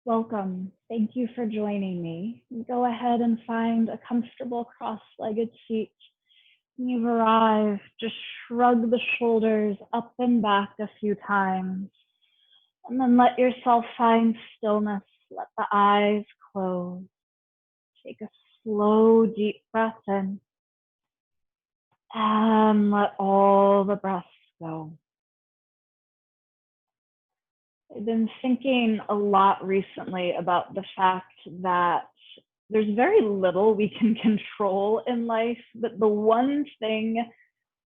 Welcome. Thank you for joining me. Go ahead and find a comfortable cross-legged seat. You've arrived. Just shrug the shoulders up and back a few times. And then let yourself find stillness. Let the eyes close. Take a slow, deep breath in. And let all the breaths go. I've been thinking a lot recently about the fact that there's very little we can control in life, but the one thing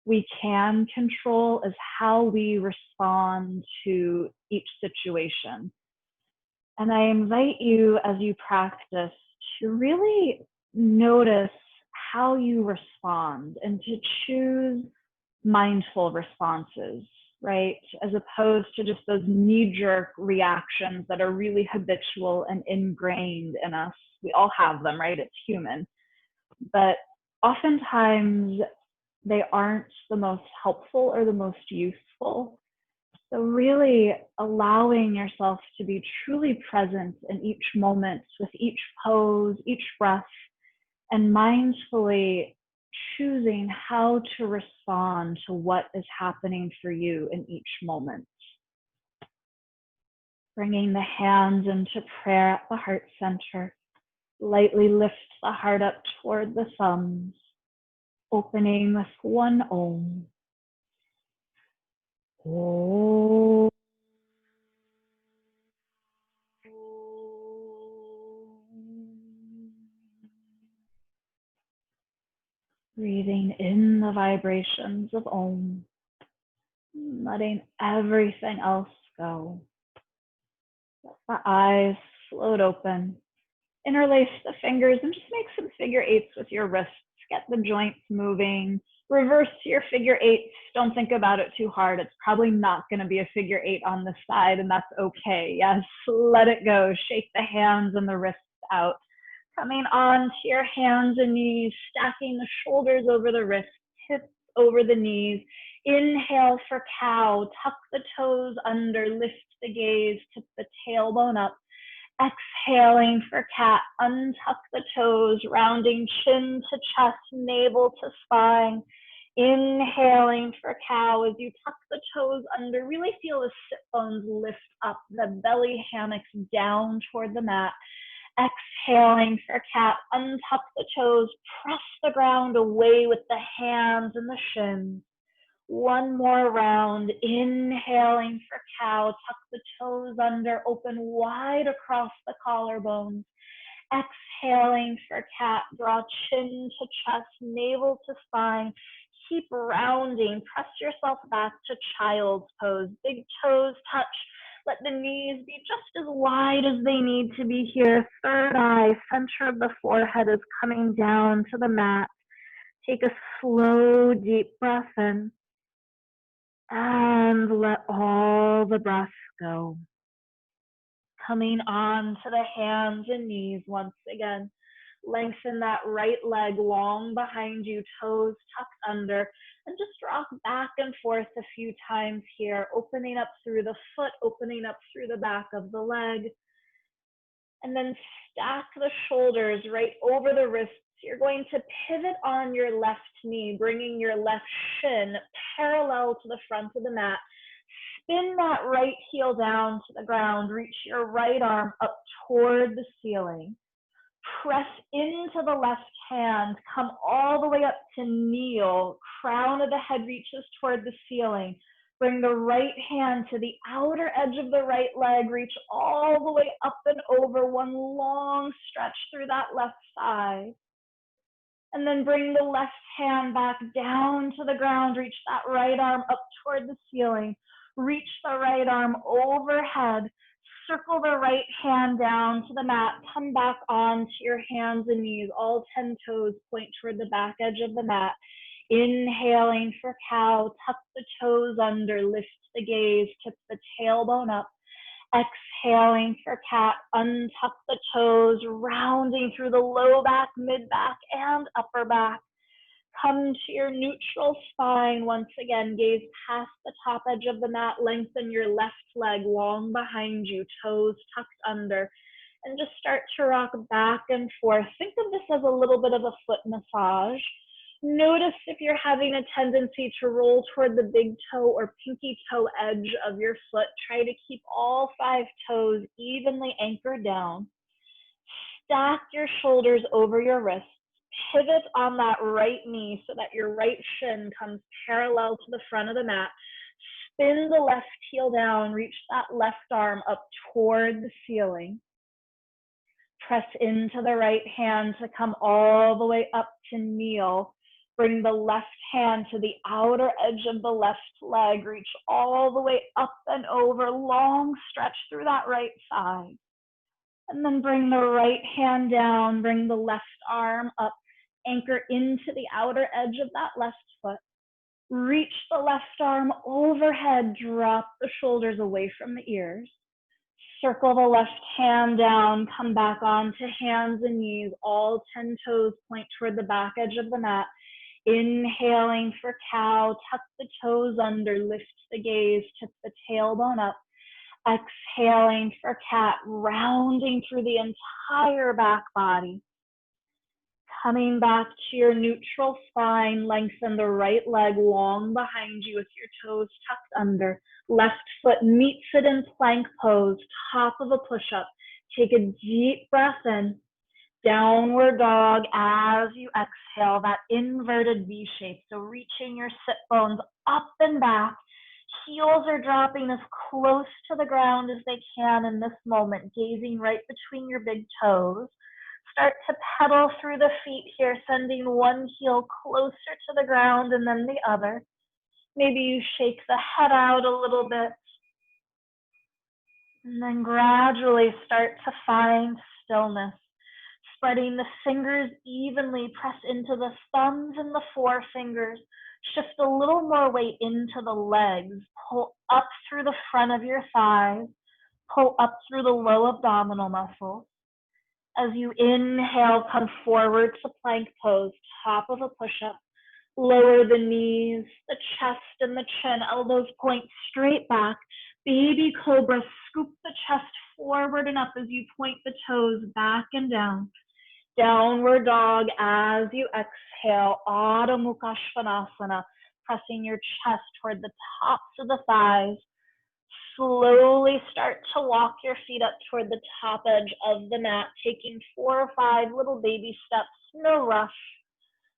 we can control is how we respond to each situation. And I invite you, as you practice, to really notice how you respond and to choose mindful responses, right? As opposed to just those knee-jerk reactions that are really habitual and ingrained in us. We all have them, right? It's human. But oftentimes they aren't the most helpful or the most useful. So really allowing yourself to be truly present in each moment with each pose, each breath, and mindfully choosing how to respond to what is happening for you in each moment. Bringing the hands into prayer at the heart center. Lightly lift the heart up toward the thumbs, opening with one Om. Om. Breathing in the vibrations of Om, letting everything else go. Let the eyes float open. Interlace the fingers and just make some figure eights with your wrists. Get the joints moving. Reverse your figure eights. Don't think about it too hard. It's probably not going to be a figure eight on the side, and that's okay. Yes, let it go. Shake the hands and the wrists out. Coming on to your hands and knees, stacking the shoulders over the wrists, hips over the knees. Inhale for cow. Tuck the toes under. Lift the gaze. Tip the tailbone up. Exhaling for cat, untuck the toes, rounding chin to chest, navel to spine. Inhaling for cow as you tuck the toes under, really feel the sit bones lift up, the belly hammocks down toward the mat. Exhaling for cat, untuck the toes, press the ground away with the hands and the shins. One more round, inhaling for cow, tuck the toes under, open wide across the collarbones. Exhaling for cat, draw chin to chest, navel to spine. Keep rounding, press yourself back to child's pose. Big toes touch, let the knees be just as wide as they need to be here. Third eye, center of the forehead is coming down to the mat. Take a slow, deep breath in. And let all the breath go. Coming on to the hands and knees once again. Lengthen that right leg long behind you, toes tucked under, and just rock back and forth a few times here, opening up through the foot, opening up through the back of the leg. And then stack the shoulders right over the wrists. You're going to pivot on your left knee, bringing your left shin parallel to the front of the mat. Spin that right heel down to the ground. Reach your right arm up toward the ceiling. Press into the left hand. Come all the way up to kneel. Crown of the head reaches toward the ceiling. Bring the right hand to the outer edge of the right leg. Reach all the way up and over. One long stretch through that left thigh. And then bring the left hand back down to the ground. Reach that right arm up toward the ceiling. Reach the right arm overhead. Circle the right hand down to the mat. Come back on to your hands and knees. All 10 toes point toward the back edge of the mat. Inhaling for cow. Tuck the toes under. Lift the gaze. Tip the tailbone up. Exhaling for cat, untuck the toes, rounding through the low back, mid back, and upper back. Come to your neutral spine once again. Gaze past the top edge of the mat. Lengthen your left leg long behind you, toes tucked under. and just start to rock back and forth. Think of this as a little bit of a foot massage. Notice if you're having a tendency to roll toward the big toe or pinky toe edge of your foot. Try to keep all 5 toes evenly anchored down. Stack your shoulders over your wrists. Pivot on that right knee so that your right shin comes parallel to the front of the mat. Spin the left heel down, reach that left arm up toward the ceiling. Press into the right hand to come all the way up to kneel. Bring the left hand to the outer edge of the left leg. Reach all the way up and over. Long stretch through that right side. And then bring the right hand down. Bring the left arm up. Anchor into the outer edge of that left foot. Reach the left arm overhead. Drop the shoulders away from the ears. Circle the left hand down. Come back onto hands and knees. All 10 toes point toward the back edge of the mat. Inhaling for cow, tuck the toes under, lift the gaze, tip the tailbone up. Exhaling for cat, rounding through the entire back body. Coming back to your neutral spine, lengthen the right leg long behind you with your toes tucked under. Left foot meets it in plank pose, top of a push-up. Take a deep breath in. Downward dog as you exhale, that inverted V shape. So reaching your sit bones up and back. Heels are dropping as close to the ground as they can in this moment, gazing right between your big toes. Start to pedal through the feet here, sending one heel closer to the ground and then the other. Maybe you shake the head out a little bit. And then gradually start to find stillness. Spreading the fingers evenly, press into the thumbs and the forefingers. Shift a little more weight into the legs. Pull up through the front of your thighs. Pull up through the low abdominal muscles. As you inhale, come forward to plank pose, top of a push-up. Lower the knees, the chest and the chin, elbows point straight back. Baby cobra, scoop the chest forward and up as you point the toes back and down. Downward dog as you exhale, Adho Mukha Svanasana, pressing your chest toward the tops of the thighs. Slowly start to walk your feet up toward the top edge of the mat, taking 4 or 5 little baby steps, no rush.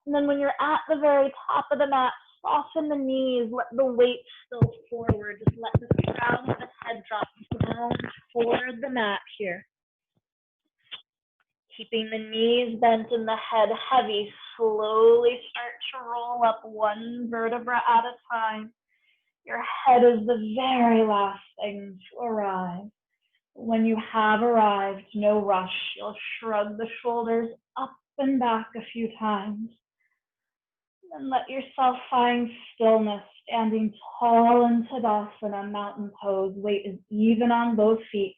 And then when you're at the very top of the mat, soften the knees, let the weight spill forward. Just let the crown of the head drop down toward the mat here. Keeping the knees bent and the head heavy, slowly start to roll up 1 vertebra at a time. Your head is the very last thing to arrive. When you have arrived, no rush. You'll shrug the shoulders up and back a few times. And let yourself find stillness, standing tall in Tadasana, mountain pose. Weight is even on both feet.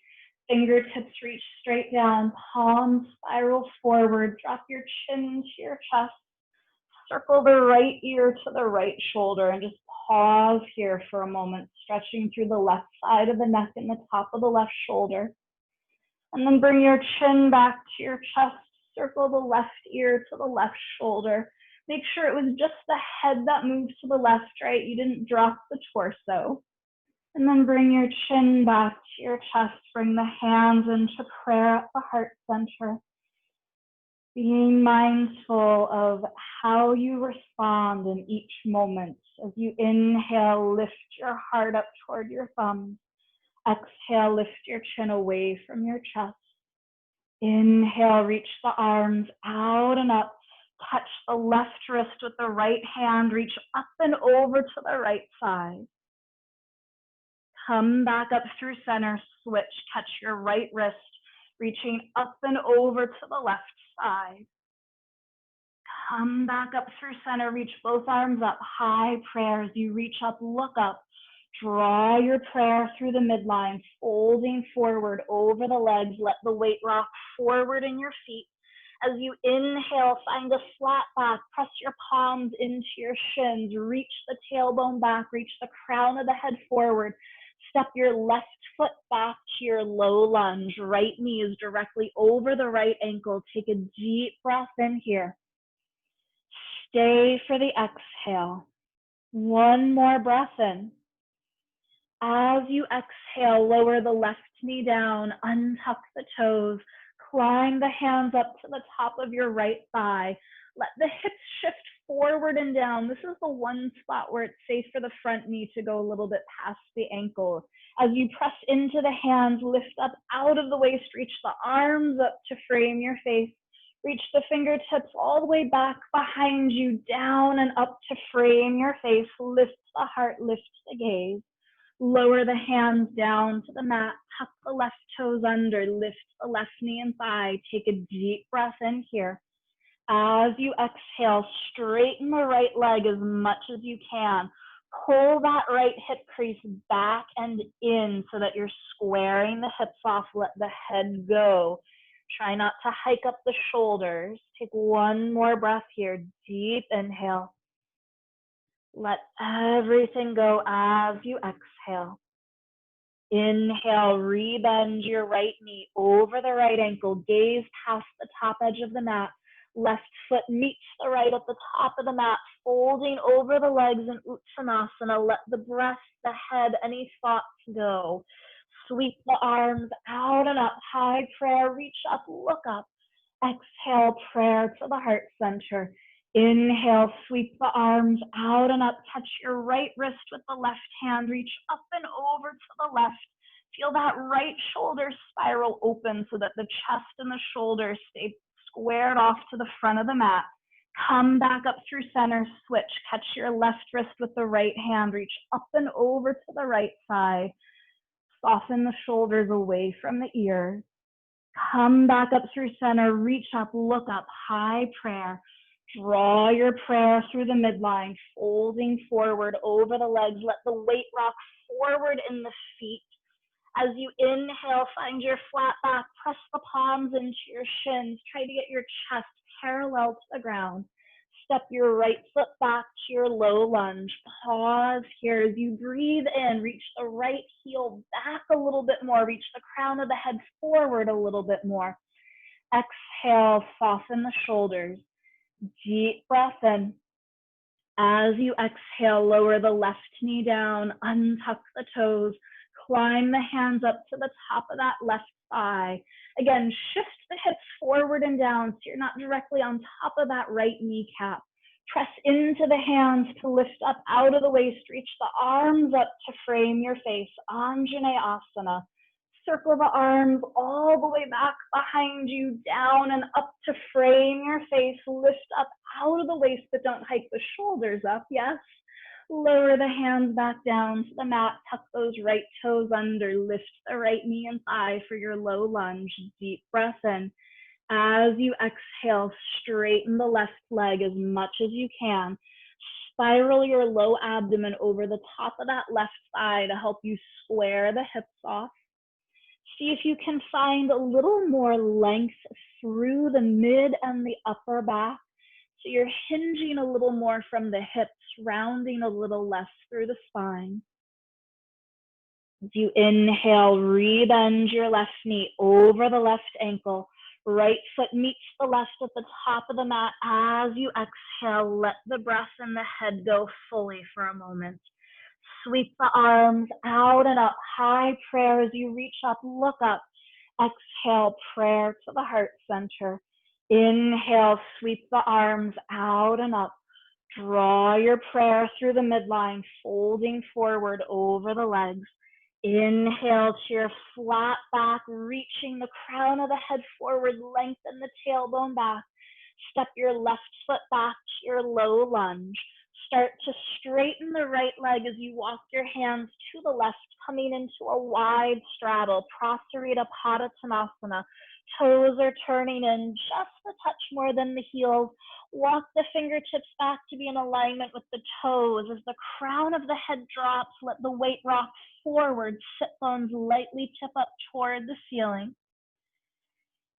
Fingertips reach straight down, palms spiral forward. Drop your chin into your chest. Circle the right ear to the right shoulder and just pause here for a moment, stretching through the left side of the neck and the top of the left shoulder. And then bring your chin back to your chest. Circle the left ear to the left shoulder. Make sure it was just the head that moved to the left, right? You didn't drop the torso. And then bring your chin back to your chest. Bring the hands into prayer at the heart center. Being mindful of how you respond in each moment. As you inhale, lift your heart up toward your thumbs. Exhale, lift your chin away from your chest. Inhale, reach the arms out and up. Touch the left wrist with the right hand. Reach up and over to the right side. Come back up through center, switch. Catch your right wrist, reaching up and over to the left side. Come back up through center, reach both arms up, high prayers. You reach up, look up, draw your prayer through the midline, folding forward over the legs. Let the weight rock forward in your feet. As you inhale, find a flat back, press your palms into your shins, reach the tailbone back, reach the crown of the head forward. Step your left foot back to your low lunge. Right knee is directly over the right ankle. Take a deep breath in here. Stay for the exhale. One more breath in. As you exhale, lower the left knee down, untuck the toes, climb the hands up to the top of your right thigh. Let the hips shift forward and down. This is the one spot where it's safe for the front knee to go a little bit past the ankle. As you press into the hands, lift up out of the waist, reach the arms up to frame your face. Reach the fingertips all the way back behind you, down and up to frame your face. Lift the heart, lift the gaze. Lower the hands down to the mat, tuck the left toes under, lift the left knee and thigh. Take a deep breath in here. As you exhale, straighten the right leg as much as you can. Pull that right hip crease back and in so that you're squaring the hips off. Let the head go. Try not to hike up the shoulders. Take one more breath here. Deep inhale. Let everything go as you exhale. Inhale, rebend your right knee over the right ankle. Gaze past the top edge of the mat. Left foot meets the right at the top of the mat, folding over the legs in Uttanasana. Let the breath, the head, any thoughts go. Sweep the arms out and up. High prayer, reach up, look up. Exhale, prayer to the heart center. Inhale, sweep the arms out and up. Touch your right wrist with the left hand. Reach up and over to the left. Feel that right shoulder spiral open so that the chest and the shoulders stay squared off to the front of the mat. Come back up through center, switch. Catch your left wrist with the right hand. Reach up and over to the right side. Soften the shoulders away from the ears. Come back up through center, reach up, look up, high prayer. Draw your prayer through the midline, folding forward over the legs. Let the weight rock forward in the feet. As you inhale, find your flat back, press the palms into your shins. Try to get your chest parallel to the ground. Step your right foot back to your low lunge. Pause here as you breathe in. Reach the right heel back a little bit more. Reach the crown of the head forward a little bit more. Exhale, soften the shoulders. Deep breath in. As you exhale, lower the left knee down, untuck the toes, climb the hands up to the top of that left thigh. Again, shift the hips forward and down so you're not directly on top of that right kneecap. Press into the hands to lift up out of the waist. Reach the arms up to frame your face. Anjaneyasana. Circle the arms all the way back behind you, down and up to frame your face. Lift up out of the waist, but don't hike the shoulders up, yes? Lower the hands back down to the mat. Tuck those right toes under. Lift the right knee and thigh for your low lunge. Deep breath in. As you exhale, straighten the left leg as much as you can. Spiral your low abdomen over the top of that left thigh to help you square the hips off. See if you can find a little more length through the mid and the upper back. So you're hinging a little more from the hips, rounding a little less through the spine. As you inhale, rebend your left knee over the left ankle. Right foot meets the left at the top of the mat. As you exhale, let the breath and the head go fully for a moment. Sweep the arms out and up. High prayer as you reach up, look up. Exhale, prayer to the heart center. Inhale, sweep the arms out and up. Draw your prayer through the midline, folding forward over the legs. Inhale to your flat back, reaching the crown of the head forward, lengthen the tailbone back. Step your left foot back to your low lunge. Start to straighten the right leg as you walk your hands to the left, coming into a wide straddle, Prasarita Padottanasana. Toes are turning in just a touch more than the heels. Walk the fingertips back to be in alignment with the toes. As the crown of the head drops, let the weight rock forward. Sit bones lightly tip up toward the ceiling.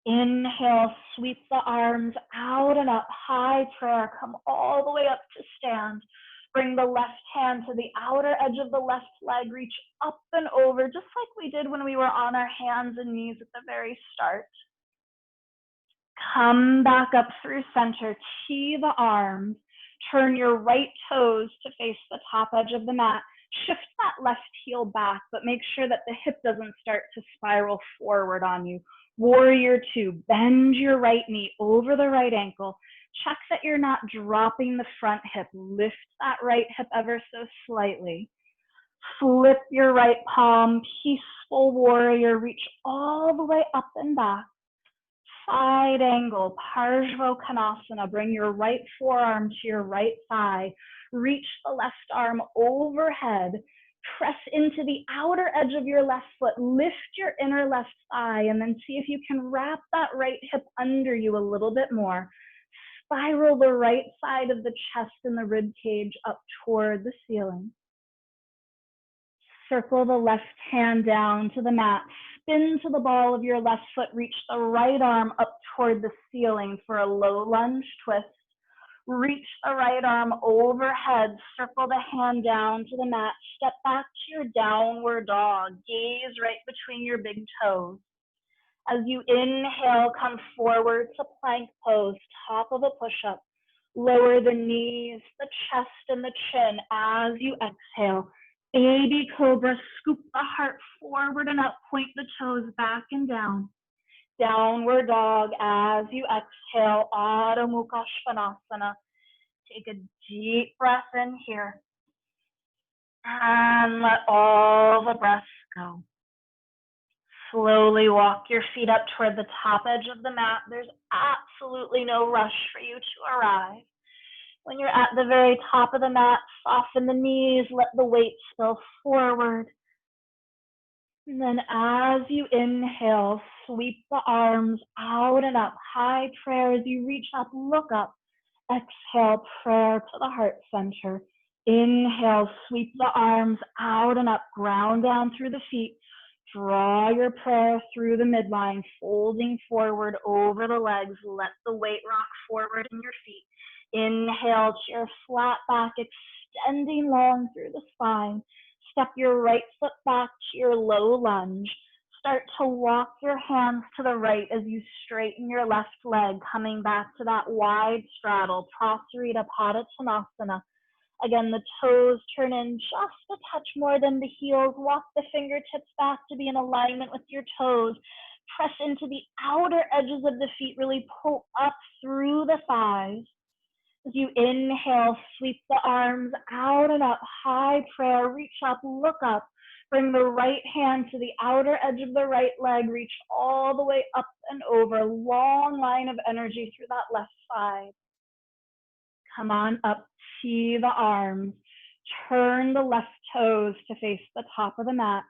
Inhale, sweep the arms out and up. High prayer, come all the way up to stand. Bring the left hand to the outer edge of the left leg, reach up and over, just like we did when we were on our hands and knees at the very start. Come back up through center, tee the arms, turn your right toes to face the top edge of the mat. Shift that left heel back, but make sure that the hip doesn't start to spiral forward on you. Warrior two, bend your right knee over the right ankle. Check that you're not dropping the front hip. Lift that right hip ever so slightly. Flip your right palm, peaceful warrior. Reach all the way up and back. Side angle, Parsvakonasana. Bring your right forearm to your right thigh. Reach the left arm overhead. Press into the outer edge of your left foot. Lift your inner left thigh, and then see if you can wrap that right hip under you a little bit more. Spiral the right side of the chest and the rib cage up toward the ceiling. Circle the left hand down to the mat. Spin to the ball of your left foot. Reach the right arm up toward the ceiling for a low lunge twist. Reach the right arm overhead. Circle the hand down to the mat. Step back to your downward dog. Gaze right between your big toes. As you inhale, come forward to plank pose, top of a push-up. Lower the knees, the chest, and the chin as you exhale. Baby cobra, scoop the heart forward and up, point the toes back and down. Downward dog as you exhale, Adho Mukha Svanasana. Take a deep breath in here. And let all the breaths go. Slowly walk your feet up toward the top edge of the mat. There's absolutely no rush for you to arrive. When you're at the very top of the mat, soften the knees, let the weight spill forward. And then as you inhale, sweep the arms out and up. High prayer as you reach up, look up. Exhale, prayer to the heart center. Inhale, sweep the arms out and up, ground down through the feet. Draw your prayer through the midline, folding forward over the legs. Let the weight rock forward in your feet. Inhale, chair flat back, extending long through the spine. Step your right foot back to your low lunge. Start to walk your hands to the right as you straighten your left leg, coming back to that wide straddle, Prasarita Padottanasana. Again, the toes turn in just a touch more than the heels. Walk the fingertips back to be in alignment with your toes. Press into the outer edges of the feet. Really pull up through the thighs. As you inhale, sweep the arms out and up. High prayer. Reach up, look up. Bring the right hand to the outer edge of the right leg. Reach all the way up and over. Long line of energy through that left side. Come on up, tee the arms, turn the left toes to face the top of the mat,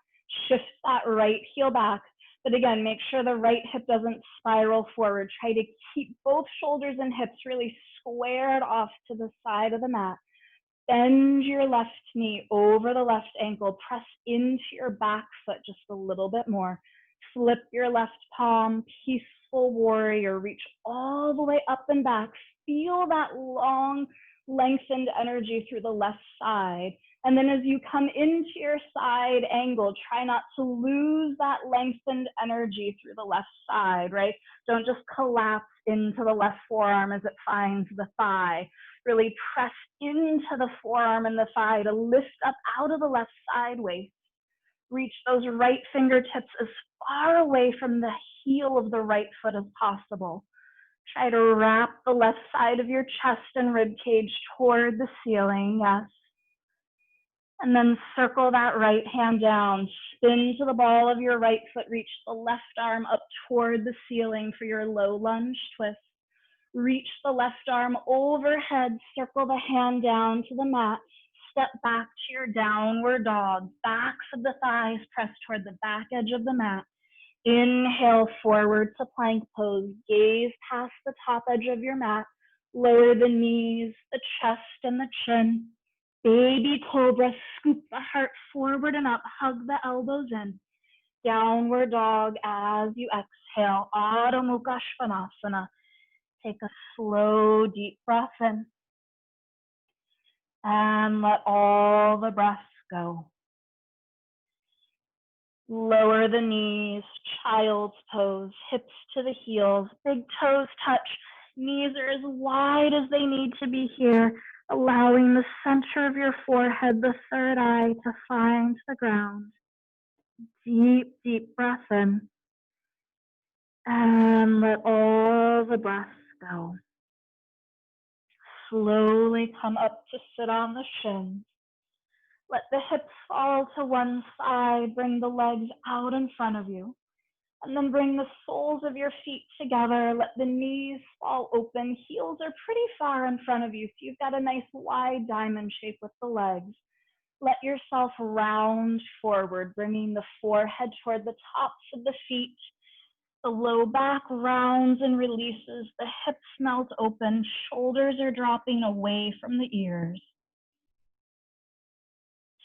shift that right heel back, but again, make sure the right hip doesn't spiral forward. Try to keep both shoulders and hips really squared off to the side of the mat. Bend your left knee over the left ankle, press into your back foot just a little bit more. Flip your left palm, peaceful warrior, reach all the way up and back. Feel that long, lengthened energy through the left side. And then as you come into your side angle, try not to lose that lengthened energy through the left side, right? Don't just collapse into the left forearm as it finds the thigh. Really press into the forearm and the thigh to lift up out of the left side waist. Reach those right fingertips as far away from the heel of the right foot as possible. Try to wrap the left side of your chest and rib cage toward the ceiling, yes. And then circle that right hand down. Spin to the ball of your right foot. Reach the left arm up toward the ceiling for your low lunge twist. Reach the left arm overhead. Circle the hand down to the mat. Step back to your downward dog. Backs of the thighs press toward the back edge of the mat. Inhale forward to plank pose. Gaze past the top edge of your mat. Lower the knees, the chest, and the chin. Baby cobra, scoop the heart forward and up. Hug the elbows in. Downward dog as you exhale. Adho Mukha Svanasana. Take a slow, deep breath in. And let all the breaths go. Lower the knees, child's pose, hips to the heels, big toes touch, knees are as wide as they need to be here, allowing the center of your forehead, the third eye, to find the ground. Deep, deep breath in. And let all the breaths go. Slowly come up to sit on the shins. Let the hips fall to one side. Bring the legs out in front of you. And then bring the soles of your feet together. Let the knees fall open. Heels are pretty far in front of you, so you've got a nice wide diamond shape with the legs. Let yourself round forward, bringing the forehead toward the tops of the feet. The low back rounds and releases. The hips melt open. Shoulders are dropping away from the ears.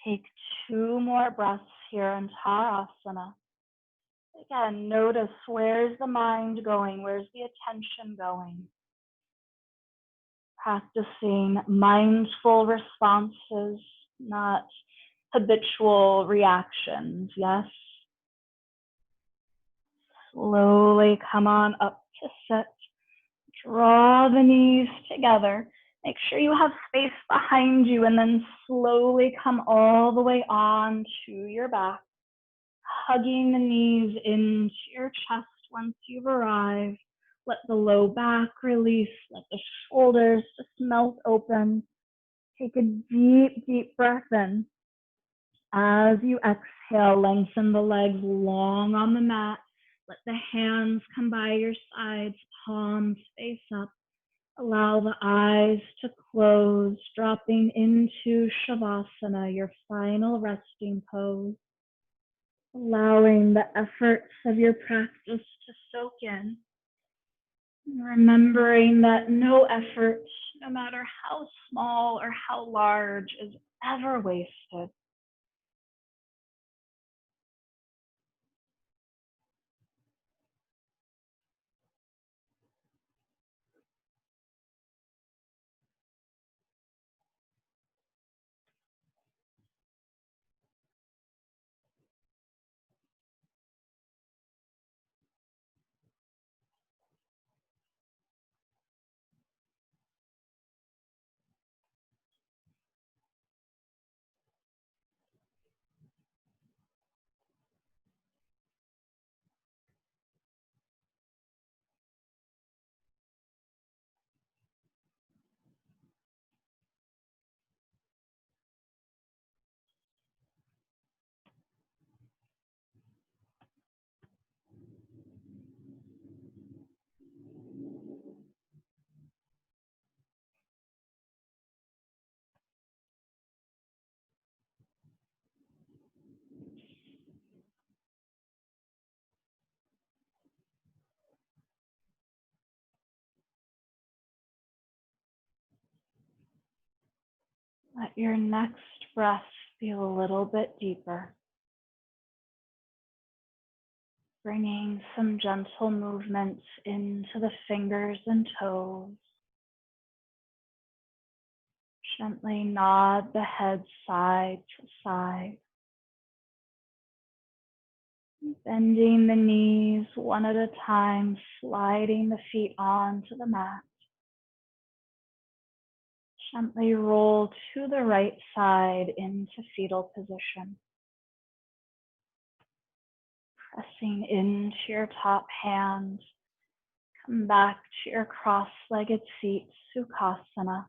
Take 2 more breaths here in Tadasana. Again, notice, where's the mind going? Where's the attention going? Practicing mindful responses, not habitual reactions, yes? Slowly come on up to sit. Draw the knees together. Make sure you have space behind you, and then slowly come all the way on to your back, hugging the knees into your chest once you've arrived. Let the low back release. Let the shoulders just melt open. Take a deep, deep breath in. As you exhale, lengthen the legs long on the mat. Let the hands come by your sides, palms face up. Allow the eyes to close, dropping into Shavasana, your final resting pose. Allowing the efforts of your practice to soak in. Remembering that no effort, no matter how small or how large, is ever wasted. Let your next breath be a little bit deeper. Bringing some gentle movements into the fingers and toes. Gently nod the head side to side. Bending the knees one at a time, sliding the feet onto the mat. Gently roll to the right side into fetal position. Pressing into your top hand. Come back to your cross-legged feet, Sukhasana.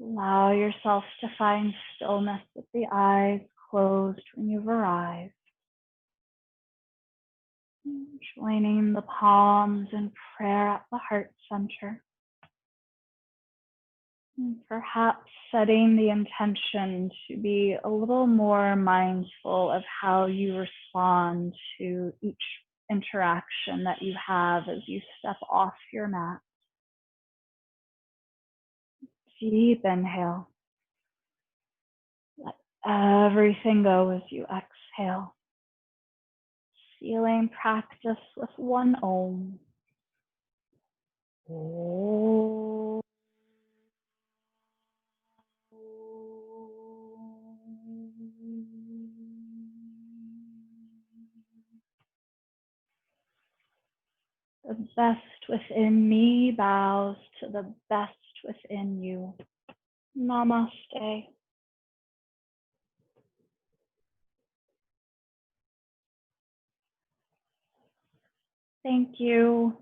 Allow yourself to find stillness with the eyes closed when you've arrived. Joining the palms in prayer at the heart center. And perhaps setting the intention to be a little more mindful of how you respond to each interaction that you have as you step off your mat. Deep inhale. Let everything go as you exhale. Sealing practice with one Om. Om. The best within me bows to the best within you. Namaste. Thank you.